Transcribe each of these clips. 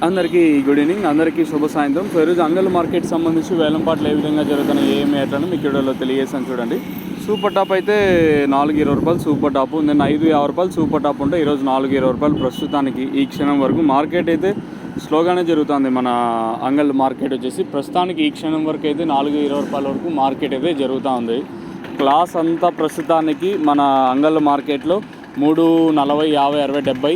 అందరికీ good evening, అందరికీ శుభ సాయంత్రం. సో ఈరోజు అంగల్ మార్కెట్ సంబంధించి వేలంపాట్లు ఏ విధంగా జరుగుతున్నాయి, ఏమి ఎట్లని మీకు వీడియోలో తెలియజేసాను చూడండి. సూపర్ టాప్ అయితే 420 రూపాయలు సూపర్ టాప్, నేను 550 రూపాయలు సూపర్ టాప్ ఉంటే ఈరోజు 420 రూపాయలు ప్రస్తుతానికి ఈ క్షణం వరకు. మార్కెట్ అయితే స్లోగానే జరుగుతుంది. మన అంగల్ మార్కెట్ వచ్చేసి ప్రస్తుతానికి ఈ క్షణం వరకు అయితే 420 రూపాయల వరకు మార్కెట్ అయితే జరుగుతూ ఉంది. క్లాస్ అంతా ప్రస్తుతానికి మన అంగల్ మార్కెట్లో 340, 50, 60, 70,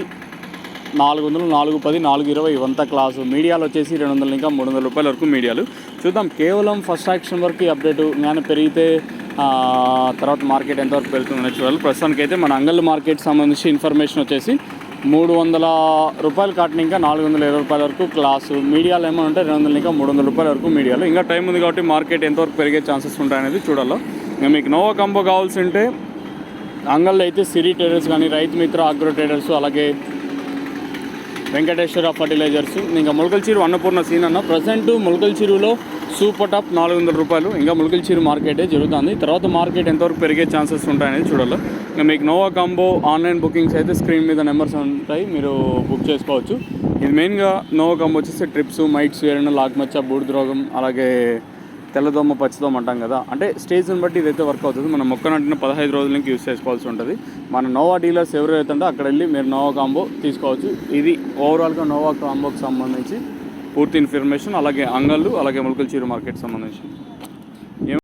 400, 410, 420 ఇవంతా క్లాసు. మీడియాలు వచ్చేసి 200 ఇంకా 300 రూపాయల వరకు మీడియాలు. చూద్దాం, కేవలం ఫస్ట్ యాక్షన్ వరకు అప్డేటు జ్ఞానం పెరిగితే తర్వాత మార్కెట్ ఎంతవరకు పెరుగుతుందని చూడాలి. ప్రస్తుతానికి అయితే మన అంగల్ మార్కెట్ సంబంధించి ఇన్ఫర్మేషన్ వచ్చేసి 300 రూపాయలు కాటిన ఇంకా 420 రూపాయల వరకు క్లాసు. మీడియాలు ఏమైనా ఉంటే 200 ఇంకా 300 రూపాయల వరకు మీడియాలు. ఇంకా టైం ఉంది కాబట్టి మార్కెట్ ఎంతవరకు పెరిగే ఛాన్సెస్ ఉంటాయనేది చూడాలి. ఇంకా మీకు నోవా కాంబో కావాల్సి ఉంటే అంగల్లో అయితే సిరి ట్రేడర్స్ కానీ, రైతు మిత్ర అగ్రో ట్రేడర్స్, అలాగే వెంకటేశ్వర ఫర్టిలైజర్స్, ఇంకా ములకల్చీరు అన్నపూర్ణ సీన్ అన్న. ప్రజెంట్ ములకల్చీరులో సూపర్ టాప్ 400 రూపాయలు ఇంకా ములకల్చీరు మార్కెటే జరుగుతుంది. తర్వాత మార్కెట్ ఎంతవరకు పెరిగే ఛాన్సెస్ ఉంటాయనేది చూడాలి. ఇంకా మీకు నోవా కాంబో ఆన్లైన్ బుకింగ్స్ అయితే స్క్రీన్ మీద నెంబర్స్ ఉంటాయి, మీరు బుక్ చేసుకోవచ్చు. ఇది మెయిన్గా నోవా కాంబో వచ్చేసి ట్రిప్స్, మైట్స్, ఏరైనా లాక్మచ్చ, బూడిద్రోగం, అలాగే తెల్లదోమ, పచ్చిదోమ అంటాం కదా, అంటే స్టేజ్ని బట్టి ఇదైతే వర్క్ అవుతుంది. మనం మొక్క నాటిన 15 రోజుల నుంచి యూస్ చేసుకోవాల్సి ఉంటుంది. మన నోవా డీలర్స్ ఎవరైతే ఉంటే అక్కడ వెళ్ళి మీరు నోవా కాంబో తీసుకోవచ్చు. ఇది ఓవరాల్గా నోవా కాంబోకి సంబంధించి పూర్తి ఇన్ఫర్మేషన్, అలాగే అంగళ్ళు, అలాగే ములకల్చీరు మార్కెట్ సంబంధించి.